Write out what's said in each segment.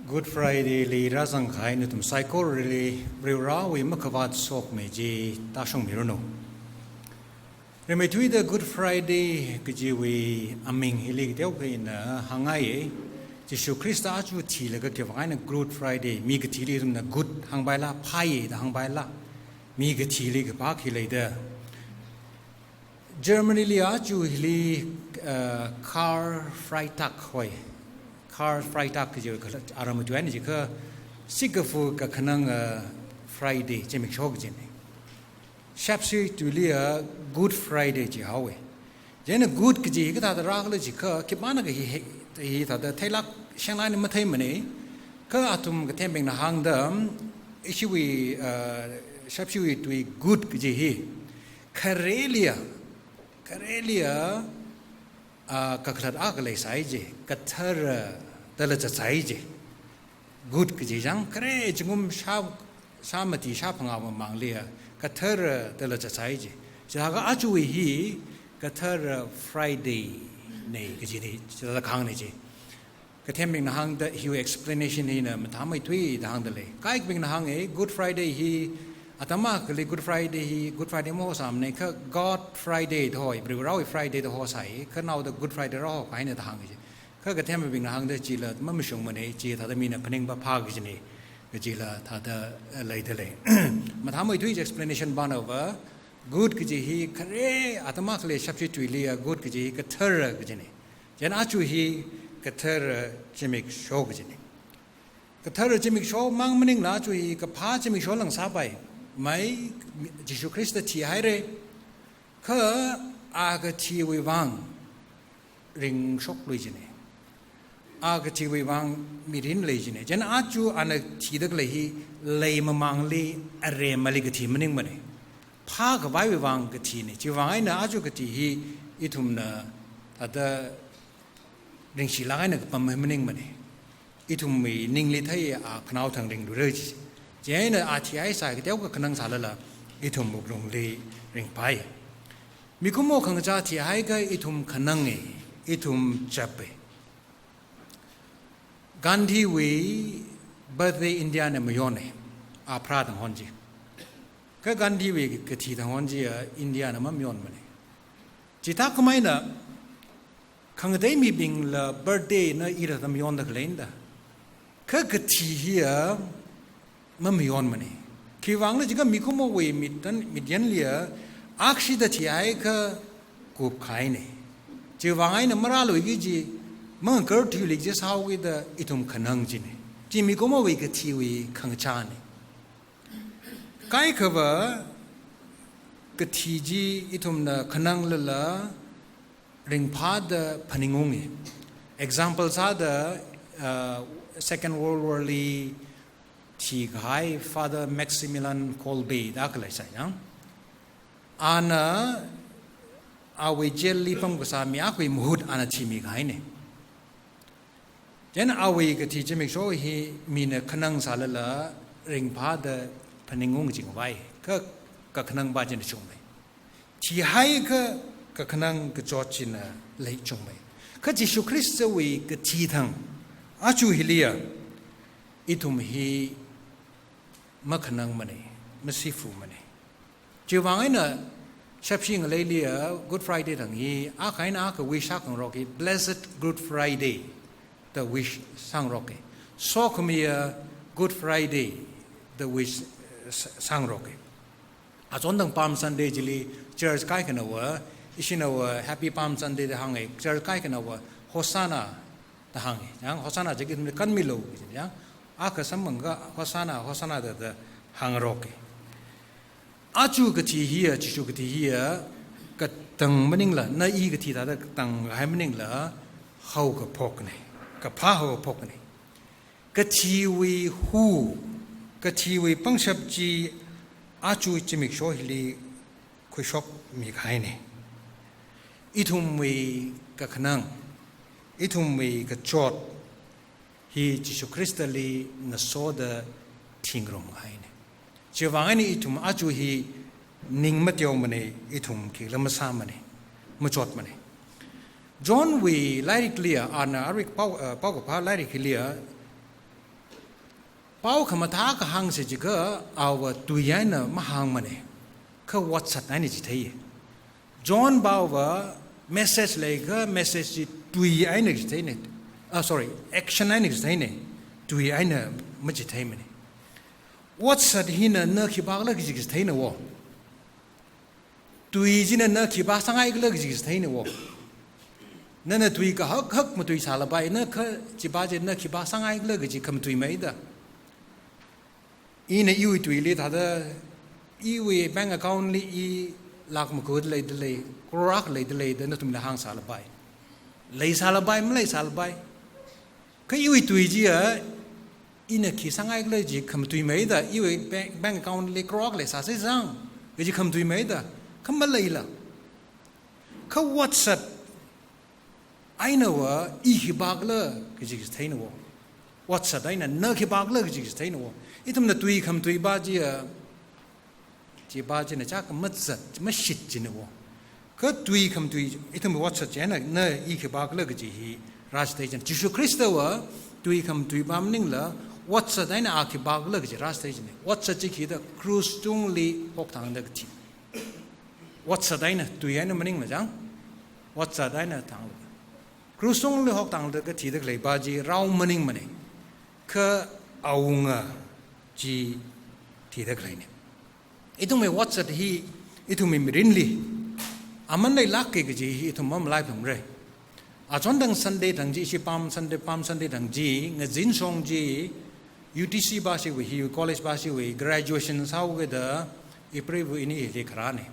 Good Friday li razang khai nutum cycle really riura we makavad sok meji tashong miruno. Remetui the Good Friday kiji we aming hilig deu na hangai Jishu Krista aju ti le ka kevai na Good Friday mi ka ti li na good hangbai la pai da hangbai la mi ka ti li ka ba ki le de Germany li aju hili car Freitag hoi car Freitag kiji ka aram tu ani ka sigafu ka khanang Friday chemik chok jin Shapsi tu li Good Friday ji hawe jena good kiji ka ta ra ka ji ka kipana ka hi ta da thailak shanglai ni mathai mane ka atum ka thembeng na hang da ishiwi Shapsi tu good kiji hi Karelia ka khlat a ka lai sai je ka thar dala cha sai je good kiji jang kare jingum shamati sha phanga ma mang le ka thar dala cha sai je ja ga achu hi ka thar Friday nei kiji ni cha khang ni je ka thembing na hang da hi explanation hi na ma tha mai thui da hang da le kai bing na hang e Good Friday hi atama kali Good Friday mo samne ka God Friday thoi bri rawi Friday to ho sai ka naw da Good Friday ro kai na da hang ji ka ka them bing na hang da ji la ma mi shong mane ji tha da mi na phaning ba pha gi ni ka ji la tha da lai da le ma tha mai thui explanation ban over good ki ji hi khare atama kale substitute li good ki ji ka thar ki ji ni jan a chu hi ka thar chimik show ki ji ni ka thar chimik show mang maning la chu hi ka pha chimik show lang sa bai mai Jisu Krista ti hai re ka a ka ti wi wang ring shok lui ji ni a ka ti wi wang mi rin le ji ni jan a chu an ti dak le hi lei ma mang li a re ma li ka ti maning mane pha ka bai wi wang ka ti ni chi wang ai na a chu ka ti hi I thum na ta da ring shi la ai na pa maning mane I thum mi ning li thai a khnau thang ring du re ji Jane RTI sai ka ka kanang sala la ithum muk rong le ring pai mikumo khang cha thi hai ka ithum khanang e ithum chape Gandhi we birthday India ne mayone a phra dang honji ka Gandhi we ka thi dang honji India na ma myon mane jita kmai na khang dei mi bing la birthday na ira dam yon da glenda ka thi hi Mamion mani. Kiwang na jiga mikumo we midyan liya akshi da tiyai ka kup khai ne. Jiwang na maralo igi ji mang kar tiyu lik jis hao da itum kanang ji ne. Ji mikumo we ka tiwi kang cha ne. Kai kaba ka ti ji itum na kanang lala ring pa da paningungi. Examples are the Second World War li Ti gai Father Maximilian Kolbe da ka lai sai na ana awe jel li pam ko sa mi a khoi muhut ana chi mi gai ne jen awe ka ti chimik so hi mi na khanang sa la ring pha da phaningung jing wai ka khanang ba jen chung mai ti hai ka khanang ka cho chin na lai chung mai ka Jisu Christ we ka ti thang a chu hilia itum hi makhanang mane masifu mane jiwang na shapsing lelia Good Friday thang hi a khaina ka wish sang roki blessed Good Friday the wish sang roki so khmia Good Friday the wish sang roki a chon dang Palm Sunday jili church kai kana wa ishina wa happy Palm Sunday da hang church kai kana wa Hosanna da hang yang Hosanna jigi kan mi lo yang aka samanga Hosanna da hang roke achu ka ti hi chu ka ti hi ka tang maning la na I ka ti da tang hai maning la hau ka phok ne ka pha ho phok ne ka ti wi hu ka ti wi pang shap ji achu chimik sho hili khu shop mi khai ne ithum wi ka khanang ithum wi ka chot Hi Jisu Krista li na so da tingrong hai ne. Jiwang ni itum aju hi ning matyo mane itum ki lamasa mane machot mane. John we lai clear ana arik pau ka pa lai clear Pau kamata ka hang se jiga awa tuyana mahang mane ka WhatsApp ani jithai John bawa message lega message ji tui aina jithai ne sorry action aina jithai ne tui aina ma jithai mane WhatsApp hina na khibagla gi jithai ne wo tui jina na khiba sangai gla gi jithai ne wo na tui ka hak hak ma tui sala bai na kha chiba je na khiba sangai gla gi kham tui mai da ina iwi tui le thada iwi bank account li I lak ma ko le de korak le de na tum la hang sala bai le sala bai ma le sala bai ka iwi tui ji a ina khi sangai le ji kham tui mai da iwi bank account le korak le sa se sang ji kham tui mai da kham ma le la ka WhatsApp aina wa I hi bagla ji thaina wo WhatsApp aina na khi bagla ji thaina wo itum na tui kham tui ba ji na cha ka matzat ma shit ji ne wo ka tui kham tui itum WhatsApp je na I khi bagla ji hi raj thai jan Jisu Krista wa tui kham tui ba mning la WhatsApp aina a khi bagla ji raj thai jine WhatsApp ji khi da cruise tung li hok thang da ti WhatsApp aina tui aina mning la jang WhatsApp aina thang cruise tung li hok thang da ti da le ba ji rau mning mane ka aunga ji ti da klai ne itung me WhatsApp hi itung me rinli aman lai lak ke ji hi itung mam lai phang re a chon dang Sunday dang ji si pam Sunday dang ji nga jin song ji UTC ba si we hi college ba si we graduation sao ge da ipre bu ini le khara ne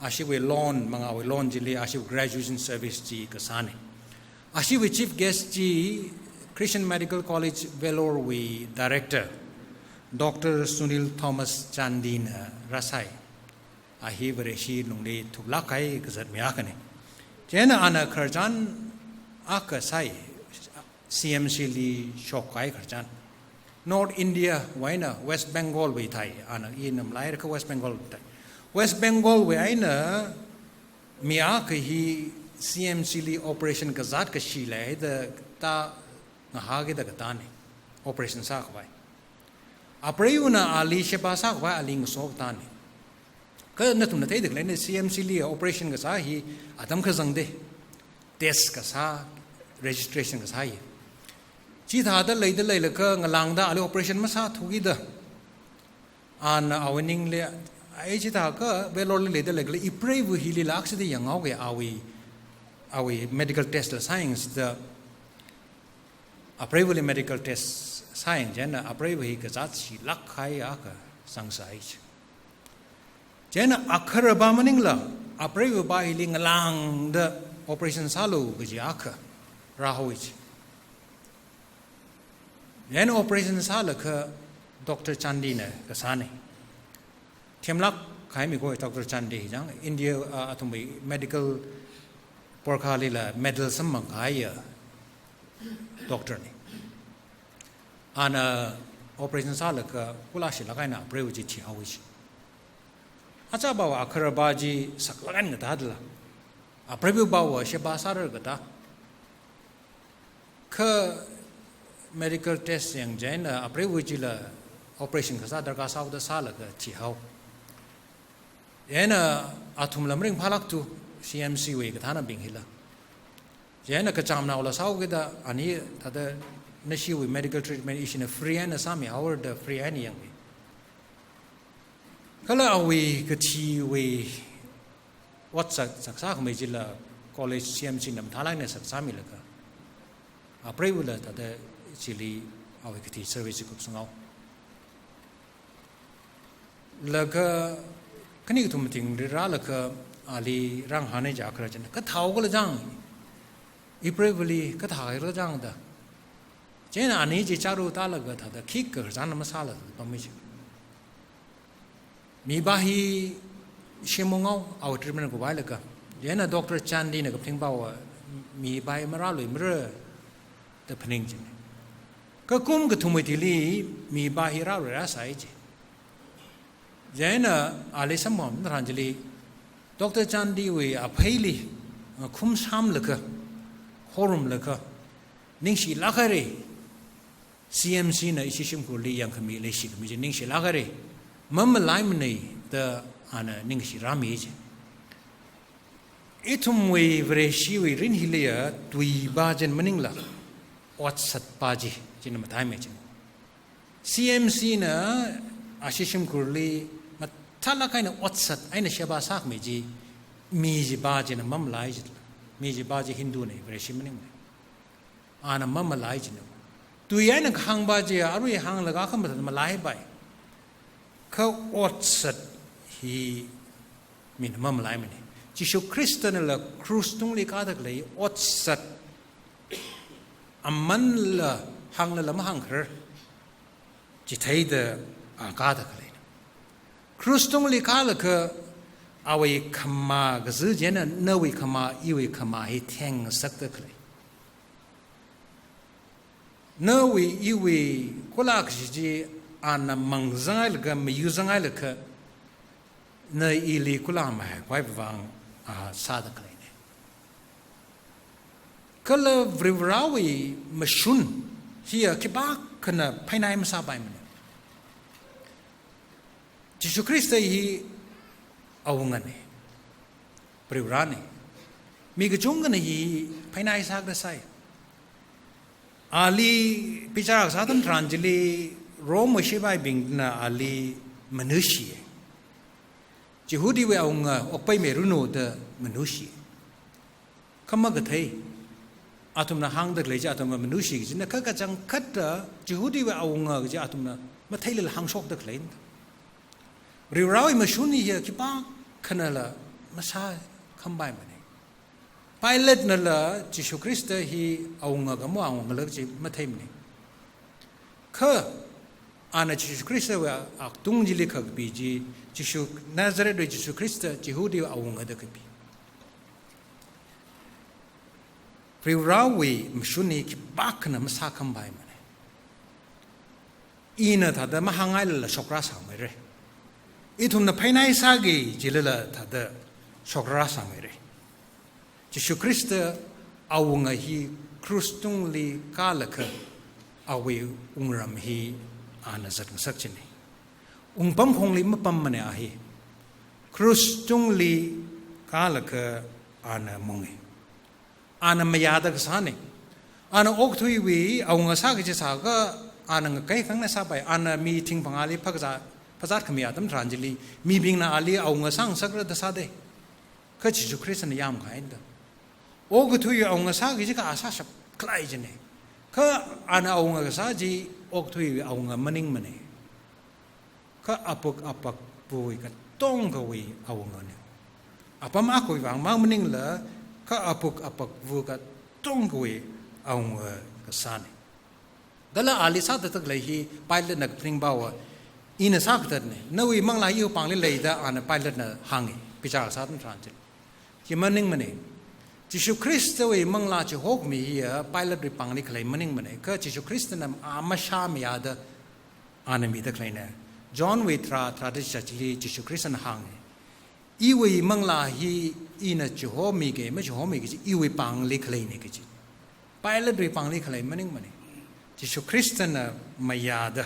a si we loan manga we loan ji le a si graduation service ji ka sa ne a si we chief guest ji Christian Medical College Vellore we director Dr. Sunil Thomas Chandin Rasai ahi bereshi nungli thukla kai gazat mya kane jena ana kharjan aka sai CMC li shok kai kharjan North India waina West Bengal we thai ana inam lai ka West Bengal thai West Bengal we aina mya ka hi CMC li operation gazat ka shi lai da ta na hage da gatane operation sa khwai aprayuna ali sheba sa khwai ali ngso tane ka na tum na thai dik lai ne CMC li operation ga sa hi adam kha jang de test ka sa registration ka sa hi chi tha da lai la ka ngalang da ali operation ma sa thugi da an awining le ai chi tha ka velor le da le ipray bu hi li lak se de yang au ge awi medical test la science the appraisal medical test science jena appraisal hi ka zat si lak khai aka sangsai jena akhar ba maning la appraisal ba hi ling lang the operation salu ge aka rahoi jena operation sala ka Dr. Chandi ne ka sane themlak khai mi ko Dr. Chandi jang India athumbi medical porkhali la medal sam khai doctor ni ana operation sala ka kula shi lagai na breu ji thi hawi shi acha bawa akhara baji saklagan ga dadla a preview bawa she ba sar ga ta ka medical test yang jaina a preview ji la operation ka sa dar ka sa da sala ga thi haw yana athum lamring phalak tu CMC we ga thana bing hila jena ka chamna wala saw ge da ani thada nashi we medical treatment is in a free and sami our the free and yang kala awi ka thi we what saksa khme jila college CMC nam thalai ne saksa mi la ka a pray wala thada chili awi ka thi service ku sangau la ka kani thum ting ra la ka ali rang hane ja khra jan ka thau ko la jang Ipravali katha ra jang da jena ani ji charu ta la ga tha da khik ka jan ma sa la pa mi mi ba hi shemongau au treatment ko ba la ka jena Dr. Chandi ne ka phing ba wa mi ba ma ra loi mra da phning ji ka kum ka thumai ti li mi ba hi ra ra sai ji jena ali samom ranjali Dr. Chandi we a phaili khum sam la ka Horum laka ningshi lakare CMC 呢，一些辛苦力样可没来西，没就宁西那个嘞，慢慢来么呢的呢宁西拉米着。itu mui versi we rin hilia tui bajen meningla WhatsApp paji jin matai mejen CMC na asishim kurli matala kaina WhatsApp aina shaba sak meji miji bajen mamlai jin miji baji Hindu ne versi mening ana mamlai jin tui aina khang baji aru hang laga kham malai bai ka WhatsApp hi min mamlai mene Jisoo Kristen la krustung li kadak lay otsat aman la hang la mahang her jitay de kadak lay krustung li kadak away kama gazu jena nawi kama iwi kama hi tiang sakta klay nawi iwi kulak ji ana mangzangal ga mayuzangal ka na ili kulama hai kwai vang sada kleine kala vrivrawi mashun hiya kibak kana painai masabai mane Jisu Krista hi awungane vrivrane mi gajungane hi painai sagda sai ali pichara sadam tranjili Rome shibai bingna ali manushi Jehudi we aunga okpai meruno de manushi kama gathai atumna hangda leja atuma manushi jina kaka jang khatta Jehudi we aunga je atumna mathail hangsok de klein riwrawi mashuni ya kipa khanala masa khambai mane pilot nala Jisu Krista hi aunga ga mo aunga lak ji mathai mane kha ana Jisu Krista we aktung jili khak biji Jisu Nazareth do Jisu Krista Jehudi aunga de kapi Riwrawi mshuni ki bakna masa khambai mane ina thada mahangai la sokra samere ithumna phainai sagi jilala thada sokra samere Jisu Krista aunga hi krustung li kalaka awi ungram hi ana zat sakchini ungpam khongli mapam mane ahi krustung li kalaka ana mongi ana mayada kasane ana okthui wi aunga sagi je saga ana kai khangna sabai ana meeting pangali phagza phazat khami adam tranjili mi bingna ali aunga sang sakra dasade ka Jisu Krista yam khainda okthui aunga sagi je ka asa sap klai jene ka ana aunga sa ji okthui aunga maning mane ka apak bui ka tong ka wi aunga ne apam akoi wang mang maning la ka apak vu ka tong ka wi aunga ka sane dala ali sa tak lai hi pilot nak pring bawa ina sa ka ne nawi mang la yu pang le leida ana pilot na hangi pichar sa tan transit ki maning mane Jisu Krista we mang la chi hok mi hi pilot ri pang li khlai maning mane ka Jisu Krista na amasha mi ada ana mi da khlai na John we tra de chali Jisu Krista na hang I we mang la hi ina chi ho mi ge ma chi ho mi ge I we pang li khlai ne ge ji pilot ri pang li khlai maning mane Jisu Krista na mayada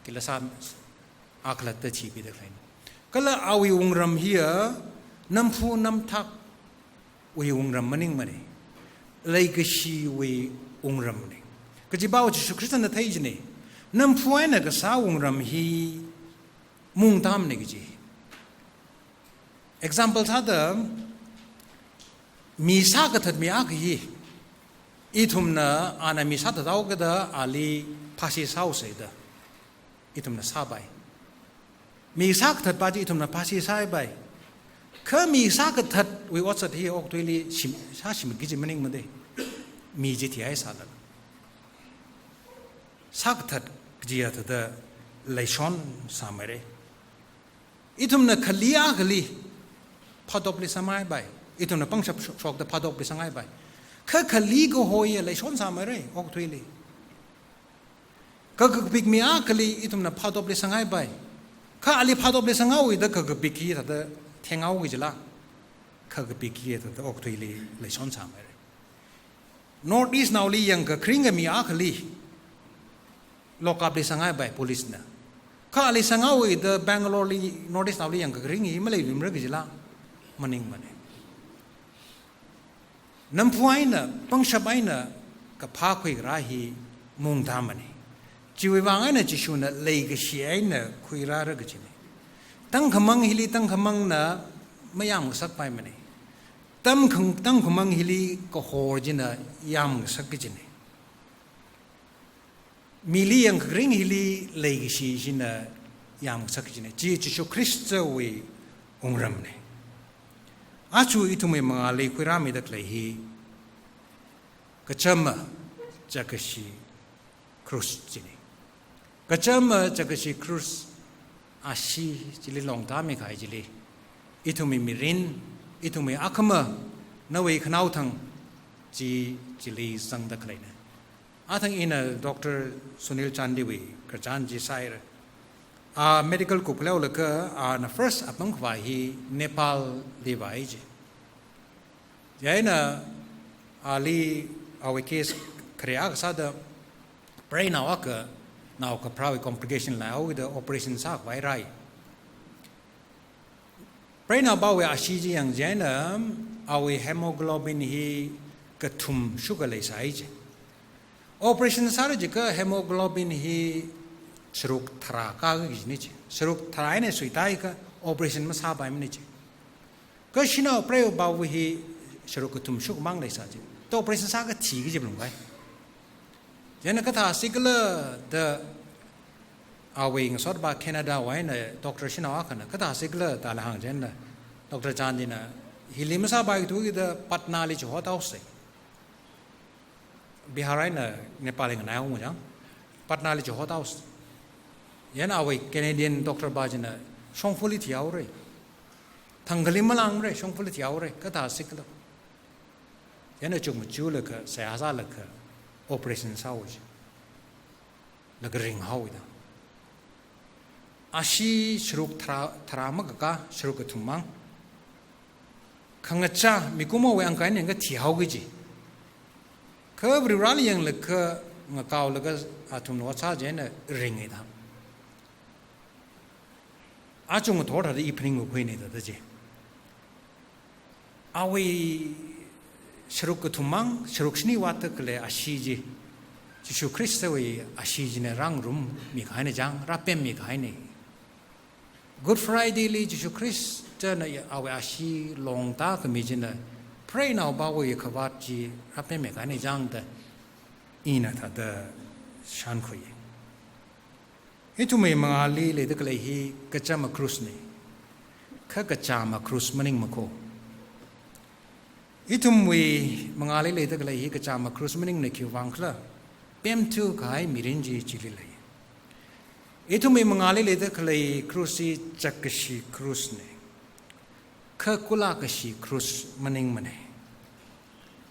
kila sa aklat ta chi bi da khlai kala awi ungram hi nam phu nam thak we ungram maning mane like she we ungram ne kaji bawo Jisu Krista na thai jine nam phuai na ka sa ungram hi mung tam ne ji example tha da mi sa ka that mi a hi ithum na ana mi sa da daw ka da ali phasi sau se da ithum na sa bai mi sa ka that ba ji ithum na phasi sai bai ka mi sa ka that we watch it here ok toili sa sim gi ji maning made mi ji thi ai sa da sa ka that ji ya da laishon samare itum na khalia khali phadop le samai bai itum na pangshap shok da phadop le sangai bai kha khali go hoye laishon samare ok toili ka ka big mi a khali itum na phadop le sangai bai kha ali phadop le sangai da ka big ki da Thengau gi jala khag piki ta oktoi le son samare North East now li yang ka kring mi a khali lock up di sangai by police na ka ali sangawi the Bangalore li notice na li yang kering hi malay limre gijila maning mane nampuai na pangshabai na ka pha khoi ra hi mung da mane jiwi wangai na jishu na lei ga shiai na khui ra ra gijine tang khamang na mayang sak pai mane tang khamang hili ko hor jina yam sak gijine mili yang kering hili lei shi jina yam sak gijine ji jishu Kristo we ongram ne achu itu me mga lei khui ra me dak lei hi kachama jakashi krus jine kachama jakashi krus ashi jili long ta me khai jili itu me mirin itu me akama nawe khnau thang ji jili sang da khlai na athang ina Dr. Sunil Chandiwi Krajan ji sair medical kuplau laka na first apang khwa hi Nepal liwai ji yaina ali our case kriya sada pray now aka now ka prawi complication la with the operation sa vai rai pray now ba we ashi ji yang jaina our hemoglobin hi ka thum sugar le sai ji operation sa ji ka hemoglobin hi sruk thara ka gi ni ji sruk thara ne suitai ka operation ma sa ba mi ni ji ka shina pray ba we hi sruk thum suk mang le sa ji to operation sa ka thi gi ji blung bai jana ka tha sigla the awing sort ba Canada wai na Dr. Shinawa kana ka tha sigla ta la hang jen Dr. Chandina hilim sa ba tu gi the Patna li ho ta se Bihar na Nepal ng na ho jang Patna li ho ta se yana awai Canadian Dr. Bajina songfuli thiaw re thangali malang re songfuli thiaw re ka tha sigla yana chung chu le ka sa sa le ka operation sauj lagring hawida ashi shruk thrama ka shruk thumang khangacha mikumo we angkai ne ga thi hawgi ka bri yang le ka ngakaw le ga athum no cha je na ring ida achung thor da evening ko khoi ne da je awi shruk thumang shruk shni wat kle ashi ji Jisu Kristo we ashi ji ne rang rum mi khai ne jang rapem mi khai ne Good Friday li Jisu Kristo na awe ashi long ta ka mi ji na pray now ba we ka wat ji rapem mi khai ne jang da ina ta da shan khoi itu me mangali le de kle hi ka chama krus ne ka chama krus maning mako itum we mangali le de hi ka chama krus maning ne ki wangkla pem tu kai mirinji chili le itum me mangali le de krusi chakashi krus ne ka kula ka shi krus maning mane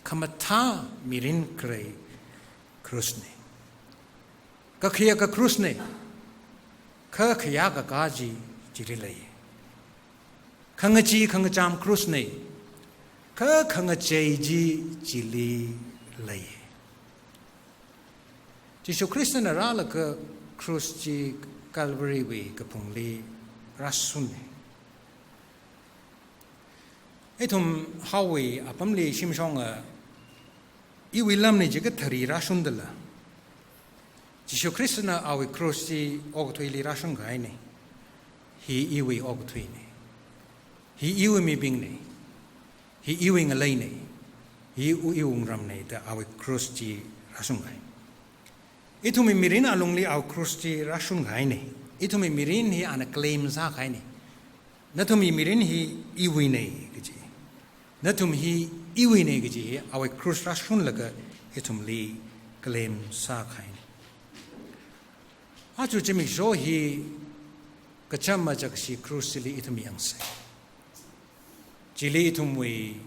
kamatha mirin kre krus ne ka khiya ka krus ne ka khiya ka kaji chili le khangachi khangacham krus ne ka khangachei ji chili lai Jisu Kristo na rala ka krus ji Calvary we ka pungli rasun etum hawi apamli shimshonga iwi lamne ji ka thari rasun dala Jisu Kristo na awi krus ji ogtoi li rasun gai ne hi iwi ogtoi ne hi iwi mi bing ne hi iwi ngalai ne hi iung ram ne da awi krus ji rasun gai itu mi mirin alungli au krus ji rasun gai ne itu mi mirin hi ana claim sa gai ne natum mi mirin hi iwi ne giji natum hi iwi ne giji awi krus rasun laga itum li claim sa gai ne aju jimi jo hi kachama jakshi krus li itum yang se jili itum we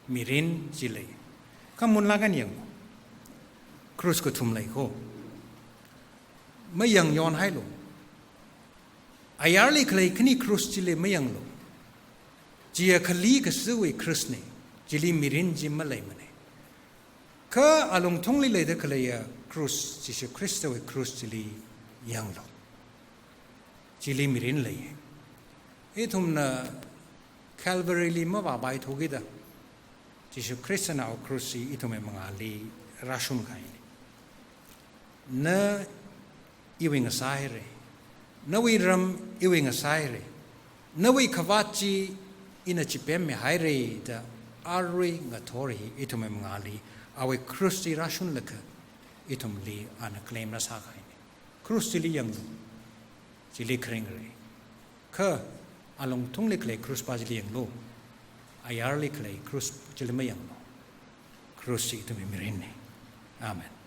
mirin jili kamun lagan yang krus ko tum lai koไม่ยังย้อนให้ลงอายาลีคลายคณีครุสจิเลไม่ยังลงจียคลีก็ซื้อไว้คริสเนจิลีมิรินจิมาเลยมันเองก็อารมณ์ท่องเลยเด็กเลยครุสจิเชคริสต์ไว้ครุสจิลี yang lo jili mirin lay itum na Calvary lima babai thogi da Jisu Kristus na okrusi itum mengali rashum kai na iwing saire na wi ram iwing saire na wi khavachi ina chipem me haire da arri ngathori itum mengali awe Kristi rashun laka itum li ana claim na sa kai Kristi li yang jili kringre ka along tung le clay Kristi pa jili yang lo ayar le clay Kristi jili ma yang lo Kristi itum mirin amen